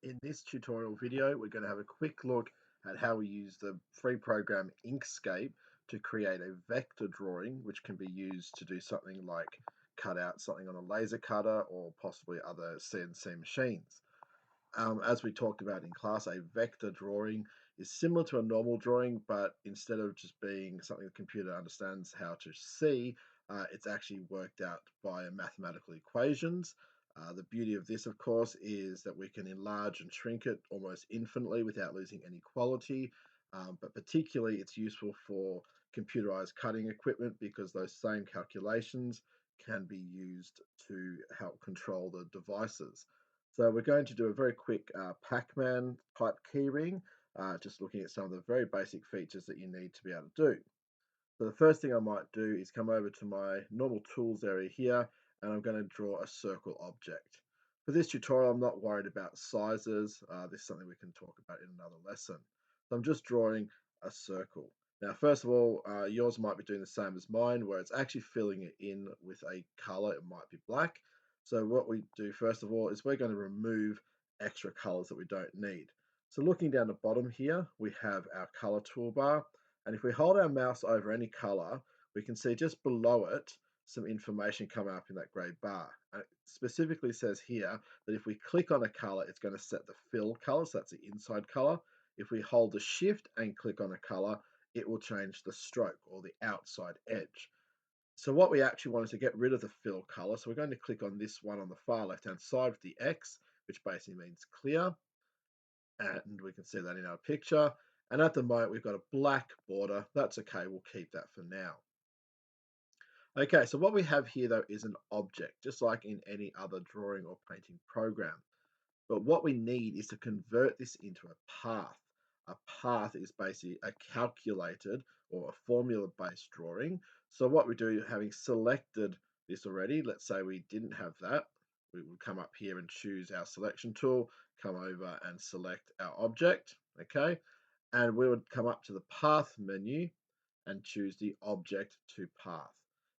In this tutorial video, we're going to have a quick look at how we use the free program Inkscape to create a vector drawing, which can be used to do something like cut out something on a laser cutter or possibly other CNC machines. As we talked about in class, a vector drawing is similar to a normal drawing, but instead of just being something the computer understands how to see, it's actually worked out via mathematical equations. The beauty of this, of course, is that we can enlarge and shrink it almost infinitely without losing any quality. But particularly, it's useful for computerized cutting equipment because those same calculations can be used to help control the devices. So we're going to do a very quick Pacman type keyring, just looking at some of the very basic features that you need to be able to do. So the first thing I might do is come over to my normal tools area here, and I'm going to draw a circle object. For this tutorial, I'm not worried about sizes. This is something we can talk about in another lesson. So I'm just drawing a circle. Now, first of all, yours might be doing the same as mine, where it's actually filling it in with a color. It might be black. So what we do first of all is we're going to remove extra colors that we don't need. So looking down the bottom here, we have our color toolbar. And if we hold our mouse over any color, we can see just below it some information come up in that grey bar. And it specifically says here that if we click on a color, it's going to set the fill color, so that's the inside color. If we hold the shift and click on a color, it will change the stroke or the outside edge. So what we actually want is to get rid of the fill color. So we're going to click on this one on the far left hand side with the X, which basically means clear. And we can see that in our picture. And at the moment, we've got a black border. That's okay. We'll keep that for now. Okay, so what we have here, though, is an object, just like in any other drawing or painting program. But what we need is to convert this into a path. A path is basically a calculated or a formula-based drawing. So what we do, having selected this already, let's say we didn't have that, we would come up here and choose our selection tool, come over and select our object, okay? And we would come up to the path menu and choose the object to path.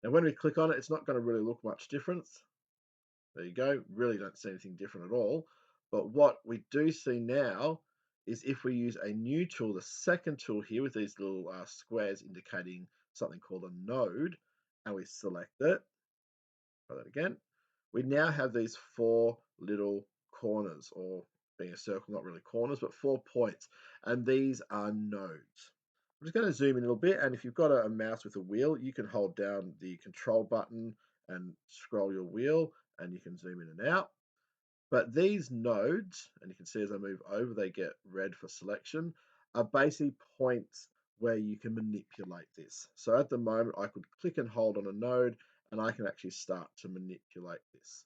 Now, when we click on it, it's not going to really look much difference. There you go. Really don't see anything different at all. But what we do see now is if we use a new tool, the second tool here with these little squares indicating something called a node, and we select it, try that again, we now have these four little corners, or being a circle, not really corners, but 4 points. And these are nodes. I'm just going to zoom in a little bit. And if you've got a mouse with a wheel, you can hold down the control button and scroll your wheel, and you can zoom in and out. But these nodes, and you can see as I move over, they get red for selection, are basically points where you can manipulate this. So at the moment, I could click and hold on a node, and I can actually start to manipulate this.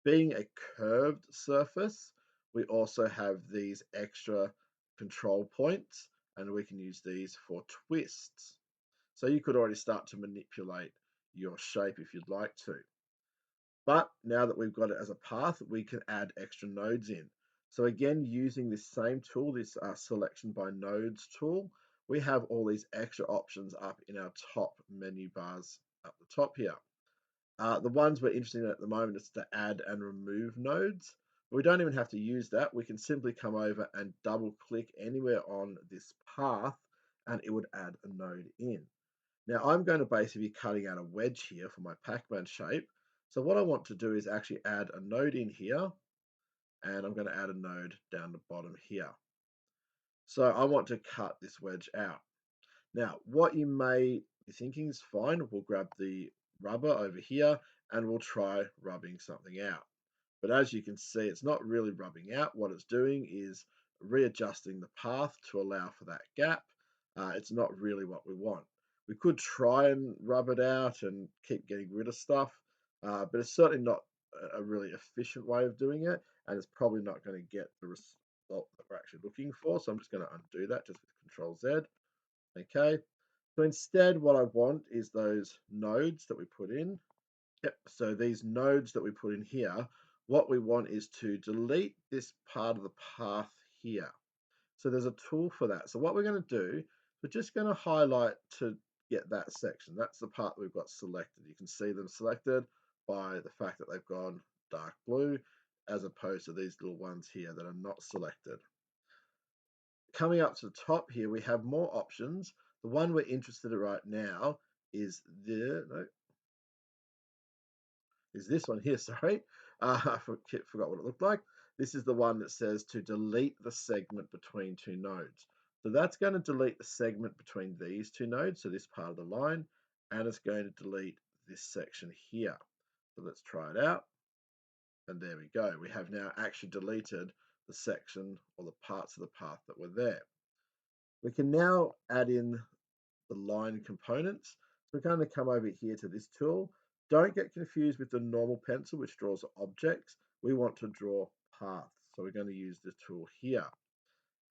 Being a curved surface, we also have these extra control points, and we can use these for twists. So you could already start to manipulate your shape if you'd like to. But now that we've got it as a path, we can add extra nodes in. So again, using this same tool, this selection by nodes tool, we have all these extra options up in our top menu bars up the top here. The ones we're interested in at the moment is to add and remove nodes. We don't even have to use that. We can simply come over and double click anywhere on this path and it would add a node in. Now I'm going to basically be cutting out a wedge here for my Pacman shape. So what I want to do is actually add a node in here, and I'm going to add a node down the bottom here. So I want to cut this wedge out. Now, what you may be thinking is fine. We'll grab the rubber over here and we'll try rubbing something out. But as you can see, it's not really rubbing out. What it's doing is readjusting the path to allow for that gap. It's not really what we want. We could try and rub it out and keep getting rid of stuff, but it's certainly not a really efficient way of doing it, and it's probably not going to get the result that we're actually looking for. So I'm just going to undo that just with Control Z. Okay. So instead, what I want is those nodes that we put in. Yep. So these nodes that we put in here, what we want is to delete this part of the path here. So there's a tool for that. So what we're going to do, we're just going to highlight to get that section. That's the part we've got selected. You can see them selected by the fact that they've gone dark blue. as opposed to these little ones here that are not selected. Coming up to the top here, we have more options. The one we're interested in right now is this one here, sorry. I forgot what it looked like. This is the one that says to delete the segment between two nodes. So that's going to delete the segment between these two nodes, so this part of the line, and it's going to delete this section here. So let's try it out. And there we go. We have now actually deleted the section or the parts of the path that were there. We can now add in the line components. So we're going to come over here to this tool. Don't get confused with the normal pencil, which draws objects. We want to draw paths. So we're going to use the tool here.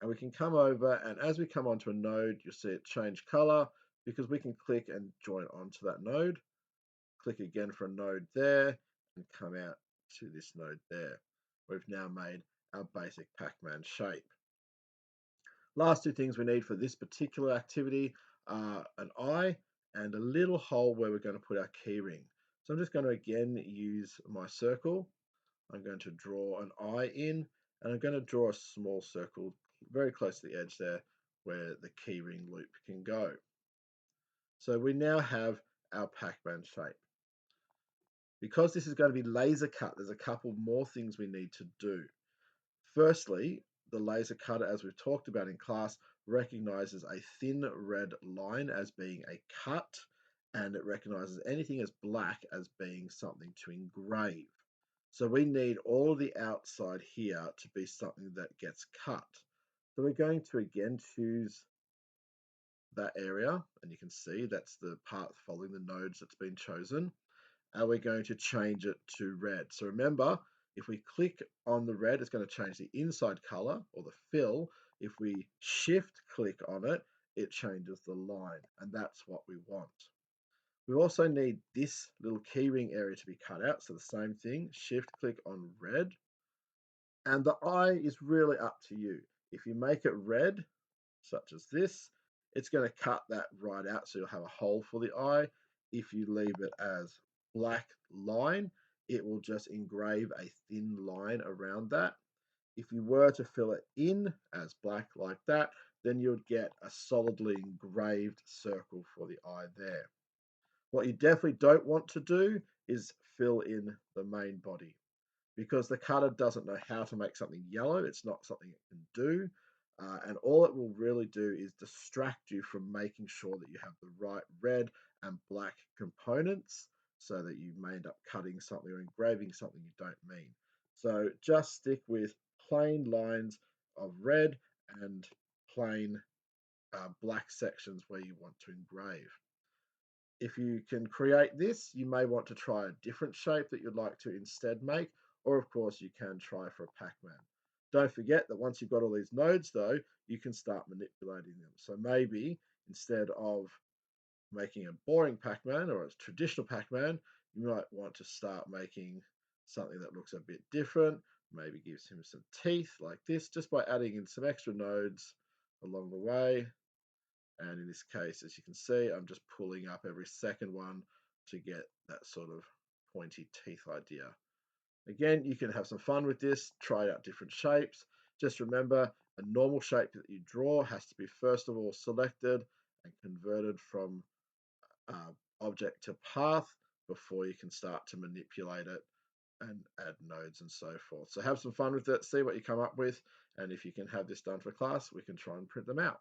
And we can come over, and as we come onto a node, you'll see it change color because we can click and join onto that node. Click again for a node there and come out to this node there. We've now made our basic Pacman shape. Last two things we need for this particular activity are an eye and a little hole where we're going to put our key ring. So I'm just going to again use my circle. I'm going to draw an eye in, and I'm going to draw a small circle very close to the edge there where the key ring loop can go. So we now have our Pacman shape. Because this is going to be laser cut, there's a couple more things we need to do. Firstly, the laser cutter, as we've talked about in class, recognizes a thin red line as being a cut, and it recognizes anything as black as being something to engrave. So we need all of the outside here to be something that gets cut. So we're going to again choose that area, and you can see that's the part following the nodes that's been chosen. And we're going to change it to red. So remember, if we click on the red, it's going to change the inside color or the fill. If we shift click on it, it changes the line, and that's what we want. We also need this little keyring area to be cut out. So the same thing, shift click on red. And the eye is really up to you. If you make it red, such as this, it's going to cut that right out, so you'll have a hole for the eye. If you leave it as black line, it will just engrave a thin line around that. If you were to fill it in as black like that, then you would get a solidly engraved circle for the eye there. What you definitely don't want to do is fill in the main body, because the cutter doesn't know how to make something yellow. It's not something it can do. And all it will really do is distract you from making sure that you have the right red and black components so that you may end up cutting something or engraving something you don't mean. So just stick with plain lines of red and plain black sections where you want to engrave. If you can create this, you may want to try a different shape that you'd like to instead make, or of course you can try for a Pacman. Don't forget that once you've got all these nodes though, you can start manipulating them. So maybe instead of making a boring Pacman or a traditional Pacman, you might want to start making something that looks a bit different, maybe gives him some teeth like this, just by adding in some extra nodes along the way. And in this case, as you can see, I'm just pulling up every second one to get that sort of pointy teeth idea. Again, you can have some fun with this, try out different shapes. Just remember, a normal shape that you draw has to be first of all selected and converted from object to path before you can start to manipulate it and add nodes and so forth. So have some fun with it, see what you come up with, and if you can have this done for class, we can try and print them out.